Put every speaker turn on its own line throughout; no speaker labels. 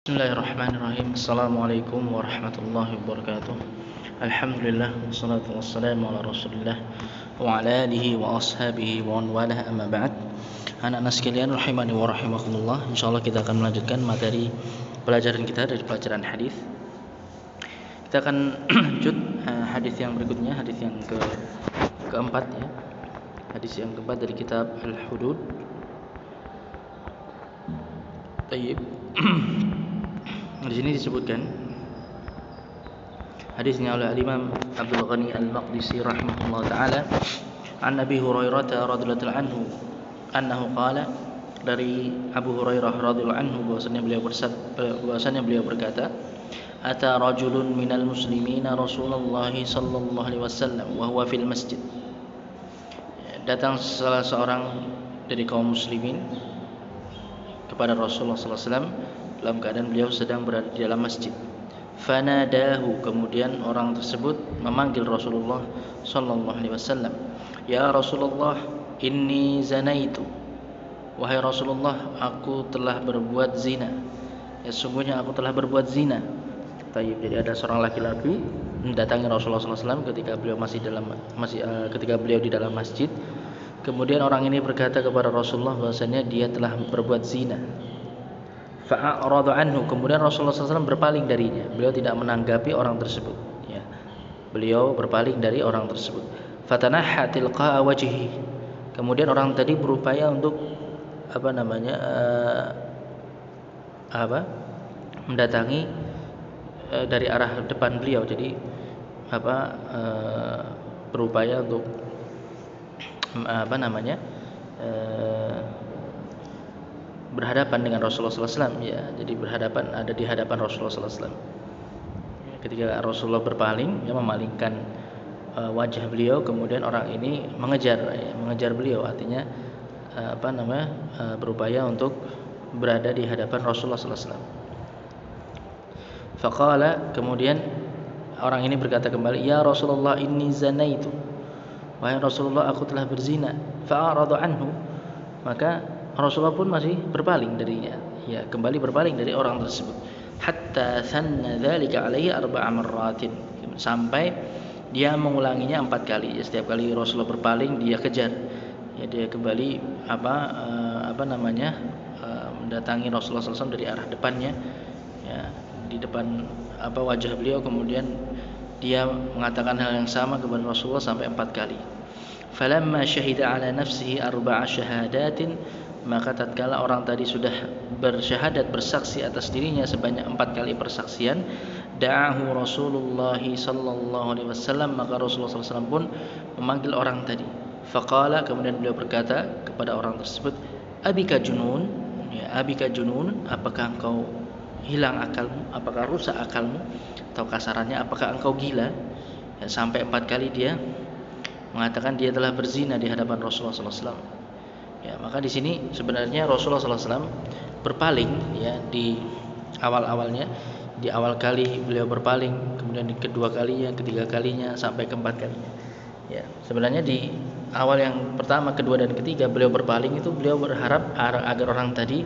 Bismillahirrahmanirrahim. Assalamualaikum warahmatullahi wabarakatuh. Alhamdulillah wassalatu wassalamu ala Rasulillah wa ala alihi wa ashabihi wa man walah, amma ba'd. Anak-anak sekalian rahimani wa rahimakumullah, insyaallah kita akan melanjutkan materi pelajaran kita dari pelajaran hadis. Kita akan lanjut hadis yang berikutnya, hadis yang keempat ya. Hadis yang keempat dari kitab Al-Hudud. Tayyib. Di sini disebutkan hadisnya oleh Imam Abdul Ghani Al-Maqdisi rahimahullah taala, an Abi Hurairah radhiyallahu anhu annahu qala, dari Abu Hurairah radhiyallahu anhu bahwasanya beliau berkata, ata rajulun minal muslimina Rasulullah sallallahu alaihi wasallam wa huwa fil masjid. Datang salah seorang dari kaum muslimin kepada Rasulullah sallallahu alaihi wasallam dalam keadaan beliau sedang berada di dalam masjid. Fanadahu, kemudian orang tersebut memanggil Rasulullah sallallahu alaihi wasallam, ya Rasulullah, inni zanaitu, wahai Rasulullah, aku telah berbuat zina. Ya, sungguhnya aku telah berbuat zina. Jadi ada seorang laki-laki mendatangi Rasulullah sallallahu alaihi wasallam ketika beliau di dalam masjid. Kemudian orang ini berkata kepada Rasulullah bahwasanya dia telah berbuat zina. Fa'arada anhu, kemudian Rasulullah SAW berpaling darinya. Beliau tidak menanggapi orang tersebut. Ya. Beliau berpaling dari orang tersebut. Fatanaha tilqa'a wajhi. Kemudian orang tadi berupaya untuk mendatangi dari arah depan beliau. Jadi berupaya untuk berhadapan dengan Rasulullah SAW, ya. Jadi ada di hadapan Rasulullah SAW. Ketika Rasulullah berpaling, dia memalingkan wajah beliau, kemudian orang ini mengejar beliau, artinya berupaya untuk berada di hadapan Rasulullah SAW. Faqala, kemudian orang ini berkata kembali, ya Rasulullah, inni zanaitu, wahai Rasulullah, aku telah berzina. Fa'arada anhu, maka Rasulullah pun masih berpaling darinya, ya, kembali berpaling dari orang tersebut. Hatta sanna dzalika alaihi arba'a marratin, sampai dia mengulanginya 4 kali. Ya, setiap kali Rasulullah berpaling, dia kejar. Ya, dia kembali mendatangi Rasulullah SAW dari arah depannya, ya, di depan wajah beliau. Kemudian dia mengatakan hal yang sama kepada Rasulullah sampai 4 kali. Falamma syahida ala nafsihi arba'a syahadatin, maka tatkala orang tadi sudah bersyahadat, bersaksi atas dirinya sebanyak 4 kali persaksian, da'ahu Rasulullah sallallahu alaihi wasallam, maka Rasulullah SAW pun memanggil orang tadi. Faqala, kemudian beliau berkata kepada orang tersebut, abika junun, ya, abika junun, apakah engkau hilang akalmu, apakah rusak akalmu, atau kasarannya apakah engkau gila? Ya, sampai 4 kali dia mengatakan dia telah berzina di hadapan Rasulullah SAW. Ya, maka di sini sebenarnya Rasulullah SAW berpaling, ya, di awal-awalnya. Di awal kali beliau berpaling, kemudian di kedua kalinya, ketiga kalinya, sampai keempat kalinya. Ya, sebenarnya di awal yang pertama, kedua, dan ketiga beliau berpaling itu beliau berharap agar orang tadi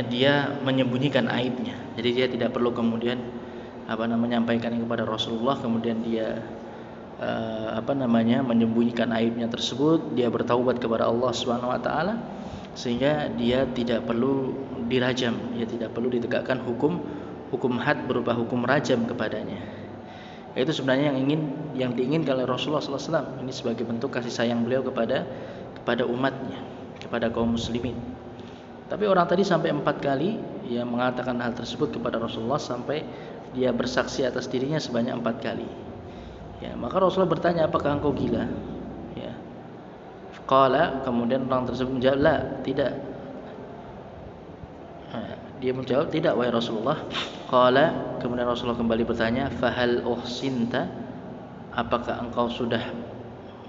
dia menyembunyikan aibnya. Jadi dia tidak perlu kemudian menyampaikan kepada Rasulullah, kemudian dia menyembunyikan aibnya tersebut, dia bertaubat kepada Allah Subhanahu wa taala, sehingga dia tidak perlu dirajam, dia tidak perlu ditegakkan hukum had berupa hukum rajam kepadanya. Itu sebenarnya yang diinginkan oleh Rasulullah SAW. Ini sebagai bentuk kasih sayang beliau kepada umatnya, kepada kaum muslimin. Tapi orang tadi sampai 4 kali yang mengatakan hal tersebut kepada Rasulullah, sampai dia bersaksi atas dirinya sebanyak 4 kali. Ya, maka Rasulullah bertanya, apakah engkau gila? Ya. Qala, kemudian orang tersebut menjawab, la, tidak. Dia menjawab, tidak wahai Rasulullah. Qala, kemudian Rasulullah kembali bertanya, fahal uhsinta, apakah engkau sudah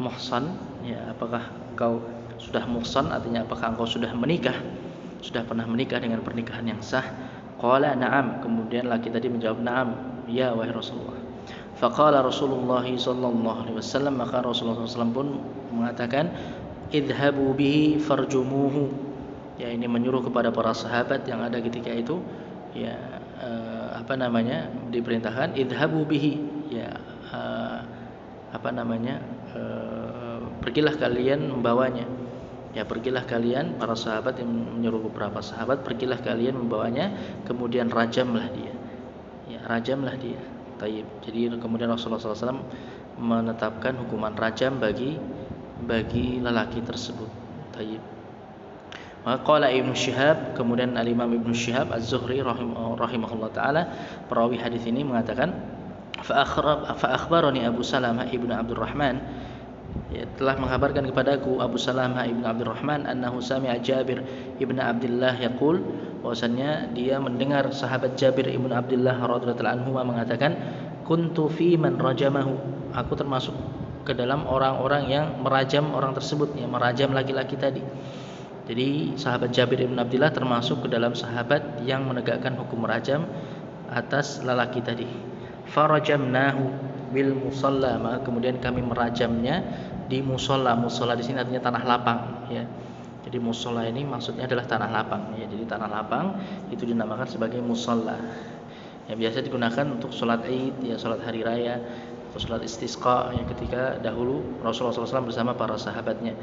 muhsan? Ya, apakah engkau sudah muhsan, artinya apakah engkau sudah menikah? Sudah pernah menikah dengan pernikahan yang sah? Qala na'am, kemudian laki tadi menjawab, na'am, ya wahai Rasulullah. Faqala Rasulullah sallallahu alaihi wasallam, maka Rasulullah SAW pun mengatakan, idhabu bihi farjumuhu, Ya, ini menyuruh kepada para sahabat yang ada ketika itu, ya, diperintahkan idhabu bihi, ya, pergilah kalian membawanya. Ya, pergilah kalian, para sahabat yang menyuruh beberapa sahabat, pergilah kalian membawanya, kemudian rajamlah dia. Ya, rajamlah dia. Taib. Jadi kemudian Rasulullah SAW menetapkan hukuman rajam bagi lelaki tersebut. Taib. Maka qala Ibnu Syihab, kemudian Al-Imam Ibnu Syihab Az-Zuhri rahimahullah taala, perawi hadis ini mengatakan, fa akhbarani Abu Salamah ibnu Abdurrahman, ya, telah mengkabarkan kepadaku Abu Salamah ibnu Abdurrahman, annahu sami'a Jabir ibnu Abdullah yaqul, bahwasannya dia mendengar sahabat Jabir ibnu Abdullah radhiyallahu anhu mengatakan, kuntu fi man rajamahu, aku termasuk ke dalam orang-orang yang merajam orang tersebut, yang merajam laki-laki tadi. Jadi sahabat Jabir ibn Abdullah termasuk ke dalam sahabat yang menegakkan hukum rajam atas lelaki tadi. Farajamnahu bil musalla, maka kemudian kami merajamnya di musalla. Musalla di sini artinya tanah lapang, ya. Jadi musalla ini maksudnya adalah tanah lapang, ya. Jadi tanah lapang itu dinamakan sebagai musalla. Yang biasa digunakan untuk sholat Id, ya, sholat hari raya, atau sholat istisqa, ya, ketika dahulu Rasulullah SAW bersama para sahabatnya.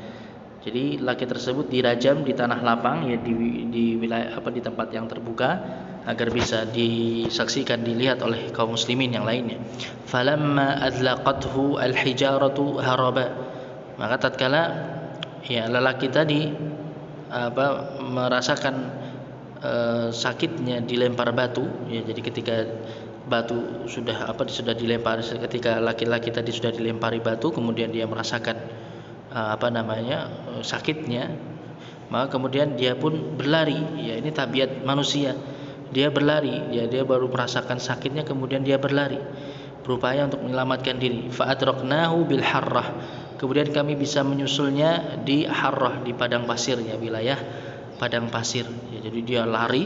Jadi laki tersebut dirajam di tanah lapang, ya, di wilayah di tempat yang terbuka agar bisa disaksikan, dilihat oleh kaum muslimin yang lainnya. Falamma adlaqathu alhijaratu haraba, maka tatkala, ya, lelaki tadi merasakan sakitnya dilempar batu, ya, jadi ketika batu sudah dilempar, ketika laki-laki tadi sudah dilempari batu, kemudian dia merasakan sakitnya, maka kemudian dia pun berlari, ya, ini tabiat manusia, dia berlari, ya, dia baru merasakan sakitnya kemudian dia berlari, berupaya untuk menyelamatkan diri. Fa adraknahu bil harrah, kemudian kami bisa menyusulnya di harrah, di padang pasirnya, wilayah padang pasir, ya, jadi dia lari,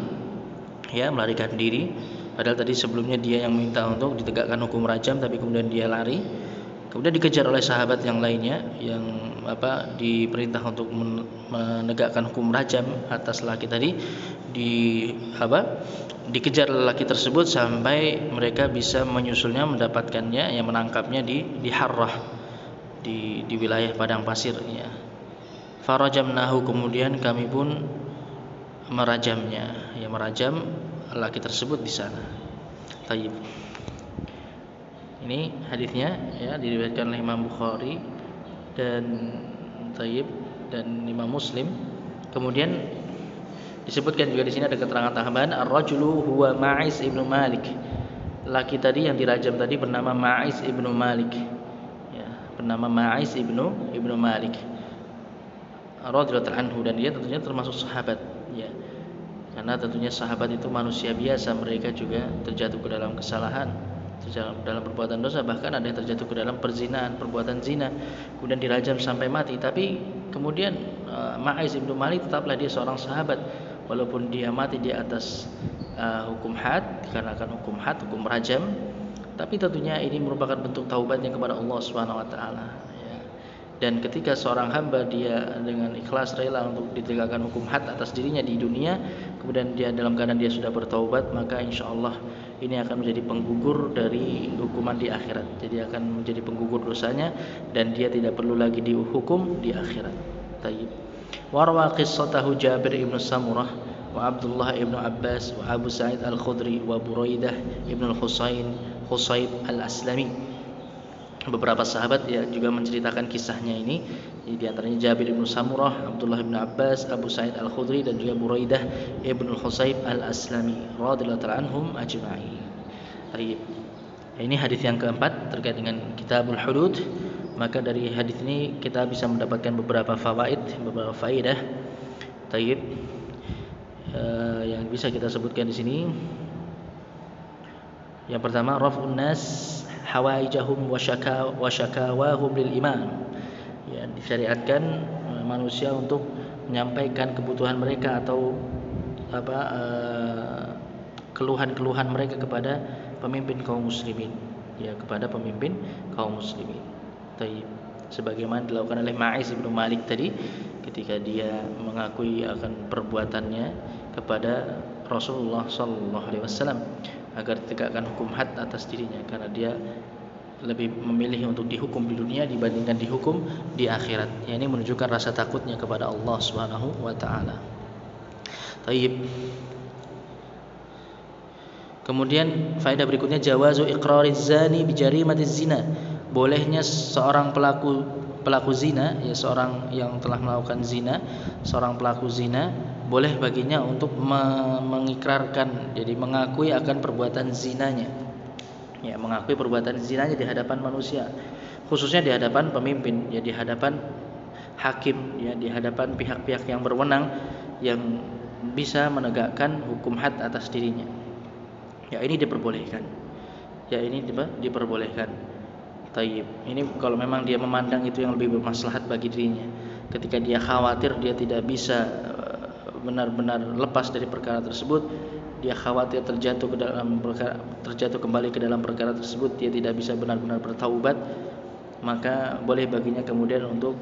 ya, melarikan diri, padahal tadi sebelumnya dia yang minta untuk ditegakkan hukum rajam, tapi kemudian dia lari. Kemudian dikejar oleh sahabat yang lainnya yang diperintah untuk menegakkan hukum rajam atas laki tadi. Dikejar lelaki tersebut sampai mereka bisa menyusulnya, mendapatkannya, yang menangkapnya di harrah, di wilayah padang pasir, ya. Farajamnahu, kemudian kami pun merajamnya, ya, merajam lelaki tersebut di sana. Taib. Ini hadisnya, ya, diriwayatkan oleh Imam Bukhari dan Imam Muslim. Kemudian disebutkan juga di sini ada keterangan tambahan, ar-rajulu huwa Ma'iz ibnu Malik. Laki tadi yang dirajam tadi bernama Ma'iz ibnu Malik. Ya, bernama Ma'iz ibnu Malik radhiyallahu anhu, dan dia tentunya termasuk sahabat, ya. Karena tentunya sahabat itu manusia biasa, mereka juga terjatuh ke dalam kesalahan, dalam perbuatan dosa, bahkan ada yang terjatuh ke dalam perzinahan, perbuatan zina, kemudian dirajam sampai mati. Tapi kemudian Ma'iz ibnu Malik tetaplah dia seorang sahabat, walaupun dia mati di atas hukum had, dikarenakan hukum had, hukum rajam. Tapi tentunya ini merupakan bentuk taubatnya kepada Allah Subhanahu wa taala, ya. Dan ketika seorang hamba dia dengan ikhlas rela untuk ditegakkan hukum had atas dirinya di dunia, kemudian dia dalam keadaan dia sudah bertaubat, maka insyaallah ini akan menjadi penggugur dari hukuman di akhirat. Jadi akan menjadi penggugur dosanya dan dia tidak perlu lagi dihukum di akhirat. Tayyib. Wa rawa qissatahu Jabir ibn Samurah wa Abdullah ibn Abbas wa Abu Sa'id al-Khudri wa Buraidah ibn Husayb al-Aslami. Beberapa sahabat, ya, juga menceritakan kisahnya ini. Jadi di antaranya Jabir ibn Samurah, Abdullah ibn Abbas, Abu Sa'id al-Khudri, dan juga Buraidah ibn Husayb al-Aslami radhiyallahu ta'ala anhum ajma'in. Baik. Ini hadis yang keempat terkait dengan Kitabul Hudud. Maka dari hadis ini kita bisa mendapatkan beberapa fawaid, beberapa faidah. Taib. Yang bisa kita sebutkan di sini. Yang pertama, raf'un nas hawaijahum wa syakawahum lil imam. Ya, disyariatkan manusia untuk menyampaikan kebutuhan mereka atau keluhan-keluhan mereka kepada pemimpin kaum muslimin, ya, kepada pemimpin kaum muslimin. Taib. Sebagaimana dilakukan oleh Ma'iz ibnu Malik tadi ketika dia mengakui akan perbuatannya kepada Rasulullah sallallahu alaihi wasallam agar ditegakkan hukum had atas dirinya, karena dia lebih memilih untuk dihukum di dunia dibandingkan dihukum di akhirat. Ya, ini menunjukkan rasa takutnya kepada Allah Subhanahu wa taala. Taib. Kemudian faedah berikutnya jawazu iqrariz zani bi jarimatiz zina. Bolehnya seorang pelaku zina, ya seorang yang telah melakukan zina, seorang pelaku zina boleh baginya untuk mengikrarkan, jadi mengakui akan perbuatan zinanya. Ya, mengakui perbuatan zinanya di hadapan manusia, khususnya di hadapan pemimpin, ya di hadapan hakim, ya di hadapan pihak-pihak yang berwenang yang bisa menegakkan hukum had atas dirinya. Ya, ini diperbolehkan. Ya, ini diperbolehkan. Taib. Ini kalau memang dia memandang itu yang lebih bermaslahat bagi dirinya. Ketika dia khawatir dia tidak bisa benar-benar lepas dari perkara tersebut, dia khawatir terjatuh kembali ke dalam perkara tersebut, dia tidak bisa benar-benar bertaubat, maka boleh baginya kemudian untuk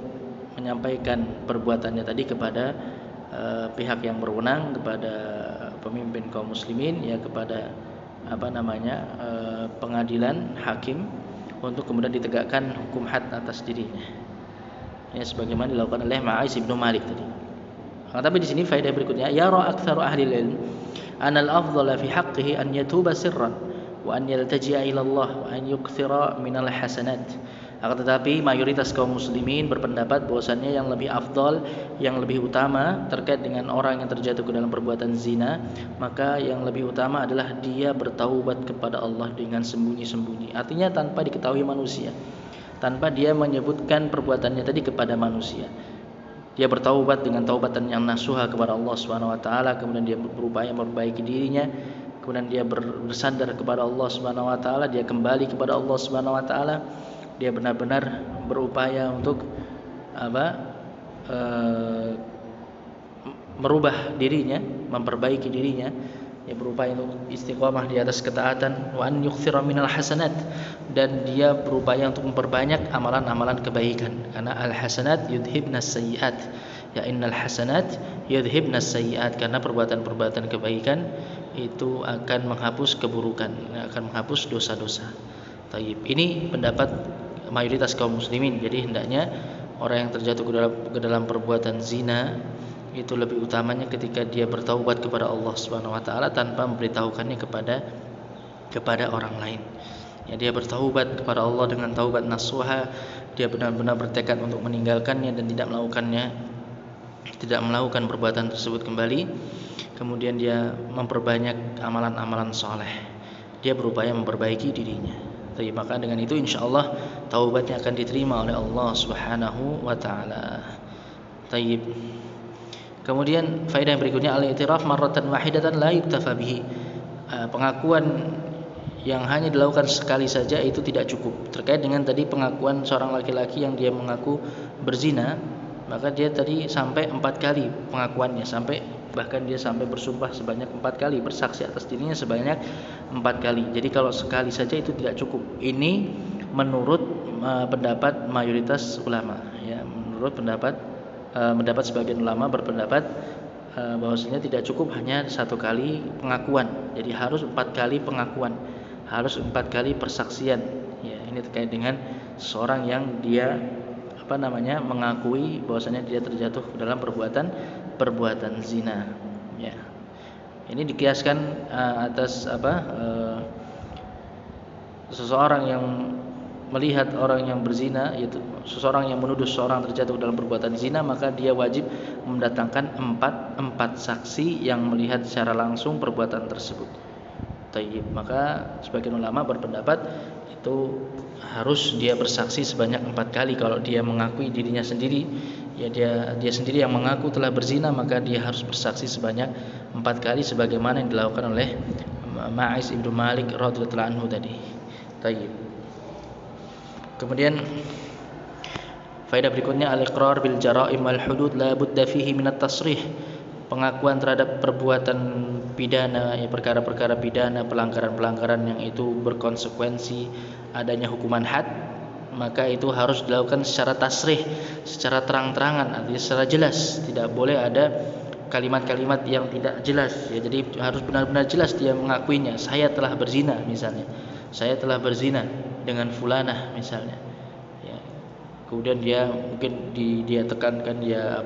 menyampaikan perbuatannya tadi kepada pihak yang berwenang, kepada pemimpin kaum muslimin, ya kepada pengadilan, hakim, untuk kemudian ditegakkan hukum had atas dirinya. Ya, sebagaimana dilakukan oleh Ma'is ibnu Malik tadi. Tapi di sini faedah berikutnya, yara aktsaru ahli ilm anal afdhala fi haqqihi an yatuba sirran wa an yaltaji'a ila Allah wa an yukthira minal hasanat. Akan tetapi mayoritas kaum muslimin berpendapat bahwasannya yang lebih afdal, yang lebih utama terkait dengan orang yang terjatuh ke dalam perbuatan zina, maka yang lebih utama adalah dia bertaubat kepada Allah dengan sembunyi-sembunyi. Artinya tanpa diketahui manusia, tanpa dia menyebutkan perbuatannya tadi kepada manusia. Dia bertaubat dengan taubatan yang nasuha kepada Allah Subhanahu wa taala, kemudian dia berupaya memperbaiki dirinya, kemudian dia bersandar kepada Allah Subhanahu wa taala, dia kembali kepada Allah Subhanahu wa taala, dia benar-benar berupaya untuk merubah dirinya, memperbaiki dirinya, dia berupaya untuk istiqamah di atas ketaatan, wa an yukthira minal hasanat, dan dia berupaya untuk memperbanyak amalan-amalan kebaikan, karena al hasanat yudhibnas sayyiat, ya innal hasanat yudhibnas sayyiat, karena perbuatan-perbuatan kebaikan itu akan menghapus keburukan, akan menghapus dosa-dosa. Taib. Ini pendapat mayoritas kaum muslimin. Jadi hendaknya orang yang terjatuh ke dalam perbuatan zina itu lebih utamanya ketika dia bertaubat kepada Allah Subhanahu wa taala tanpa memberitahukannya kepada orang lain. Ya, dia bertaubat kepada Allah dengan taubat nasuha, dia benar-benar bertekad untuk meninggalkannya dan tidak melakukan perbuatan tersebut kembali. Kemudian dia memperbanyak amalan-amalan soleh, dia berupaya memperbaiki dirinya. Tapi maka dengan itu insyaallah taubatnya akan diterima oleh Allah Subhanahu wa taala. Taib. Kemudian faedah yang berikutnya, al-i'tiraf marratan wahidatan la yuktafa bihi. Pengakuan yang hanya dilakukan sekali saja itu tidak cukup. Terkait dengan tadi pengakuan seorang laki-laki yang dia mengaku berzina, maka dia tadi sampai 4 kali pengakuannya, bahkan dia sampai bersumpah sebanyak 4 kali, bersaksi atas dirinya sebanyak 4 kali. Jadi kalau sekali saja itu tidak cukup. Ini menurut pendapat mayoritas ulama, ya, mendapat sebagian ulama berpendapat bahwasanya tidak cukup hanya 1 kali pengakuan. Jadi harus 4 kali pengakuan, harus 4 kali persaksian. Ya, ini terkait dengan seorang yang dia mengakui bahwasanya dia terjatuh dalam perbuatan zina. Ya. Ini dikiaskan atas seseorang yang melihat orang yang berzina, yaitu seseorang yang menuduh seseorang terjatuh dalam perbuatan zina, maka dia wajib mendatangkan empat saksi yang melihat secara langsung perbuatan tersebut. Tayyib. Maka sebagian ulama berpendapat itu harus dia bersaksi sebanyak 4 kali. Kalau dia mengakui dirinya sendiri, ya dia sendiri yang mengaku telah berzina, maka dia harus bersaksi sebanyak 4 kali sebagaimana yang dilakukan oleh Ma'is ibnu Malik radhiyallahu anhu tadi. Tayyib. Kemudian faedah berikutnya, al-iqrar bil jara'im wal hudud la budda fihi min at-tasrih. Pengakuan terhadap perbuatan pidana, ya perkara-perkara pidana, pelanggaran-pelanggaran yang itu berkonsekuensi adanya hukuman had, maka itu harus dilakukan secara tasrih, secara terang-terangan, artinya secara jelas. Tidak boleh ada kalimat-kalimat yang tidak jelas ya. Jadi harus benar-benar jelas dia mengakuinya. Saya telah berzina misalnya. Saya telah berzina dengan fulanah misalnya. Ya. Kemudian dia mungkin dia tekankan dia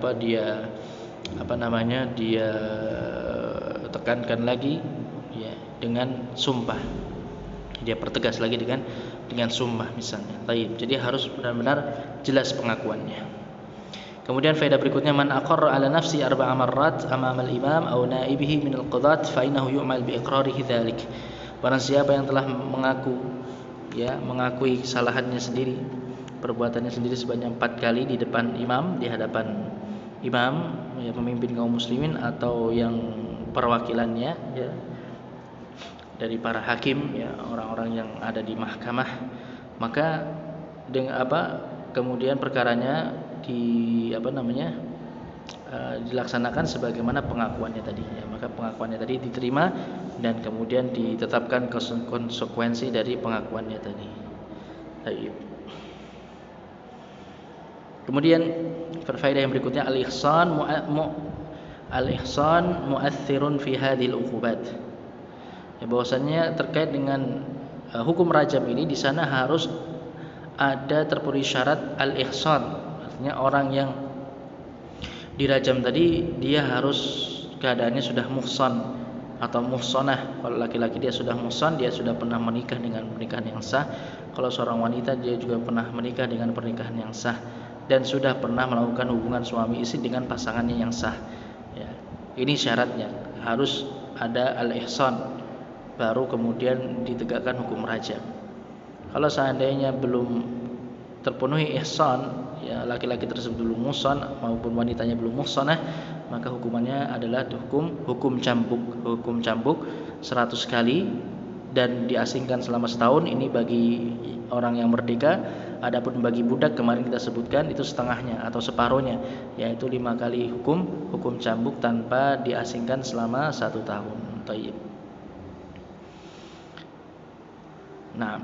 tekankan lagi ya dengan sumpah. Dia pertegas lagi dengan sumpah misalnya. Baik. Jadi harus benar-benar jelas pengakuannya. Kemudian faedah berikutnya, man aqarra ala nafsi arba'a marrat amama al-imam aw naibihi min al-qudat fa innahu yu'mal bi iqrarihi dzalik. Barang siapa yang telah mengakui kesalahannya sendiri, perbuatannya sendiri sebanyak 4 kali di depan imam, di hadapan imam ya, pemimpin kaum muslimin atau yang perwakilannya ya, dari para hakim ya, orang-orang yang ada di mahkamah, maka dengan kemudian perkaranya dilaksanakan sebagaimana pengakuannya tadi ya. Maka pengakuannya tadi diterima dan kemudian ditetapkan konsekuensi dari pengakuannya tadi. Baik. Kemudian faedah yang berikutnya, al-ihsan mu'athirun fi hadhil uqubat. Ya, bahwasanya terkait dengan hukum rajam ini di sana harus ada terpenuhi syarat al-ihsan. Artinya orang yang dirajam tadi dia harus keadaannya sudah muhsan atau muhsanah. Kalau laki-laki dia sudah muhsan, dia sudah pernah menikah dengan pernikahan yang sah. Kalau seorang wanita dia juga pernah menikah dengan pernikahan yang sah dan sudah pernah melakukan hubungan suami istri dengan pasangannya yang sah. Ya, ini syaratnya harus ada al-ihsan, baru kemudian ditegakkan hukum rajam. Kalau seandainya belum terpenuhi ihsan, ya laki-laki tersebut belum muhsan maupun wanitanya belum muhsanah, maka hukumannya adalah hukum cambuk 100 kali dan diasingkan selama setahun. Ini bagi orang yang merdeka. Adapun bagi budak kemarin kita sebutkan itu setengahnya atau separuhnya, yaitu 5 kali hukum cambuk tanpa diasingkan selama 1 tahun. Tayyib. Nah,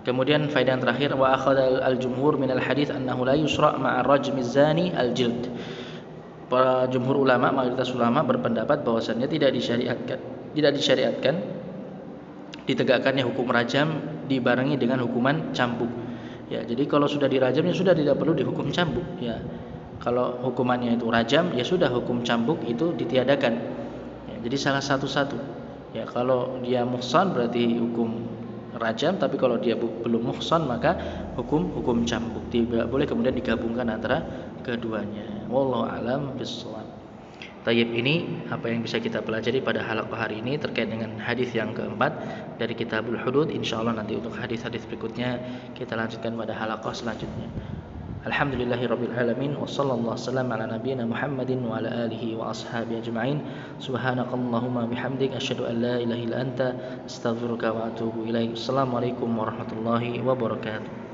kemudian faedah yang terakhir, wa akhadha al-jumhur min al-hadits annahu la yusra' ma'a rajmi zani al-jild. Para jumhur ulama, mayoritas ulama berpendapat bahwasannya tidak disyariatkan ditegakkannya hukum rajam dibarengi dengan hukuman cambuk. Ya, jadi kalau sudah dirajam ya sudah tidak perlu dihukum cambuk ya. Kalau hukumannya itu rajam ya sudah, hukum cambuk itu ditiadakan. Ya, jadi salah satu-satu. Ya, kalau dia muhsan berarti hukum rajam, tapi kalau dia belum muhsan maka hukum cambuk. Tidak boleh kemudian digabungkan antara keduanya. Wallahu a'lam bishawab. Tayyib, ini apa yang bisa kita pelajari pada halaqah hari ini terkait dengan hadis yang keempat dari Kitabul Hudud. Insyaallah nanti untuk hadis-hadis berikutnya kita lanjutkan pada halaqah selanjutnya. Alhamdulillahirabbil alamin wa sallallahu wasallam ala nabiyyina Muhammadin wa ala alihi wa ashabihi ajma'in. Subhanakallahumma bihamdik asyhadu an la ilaha illa anta astaghfiruka wa atubu ilaik. Assalamualaikum warahmatullahi wabarakatuh.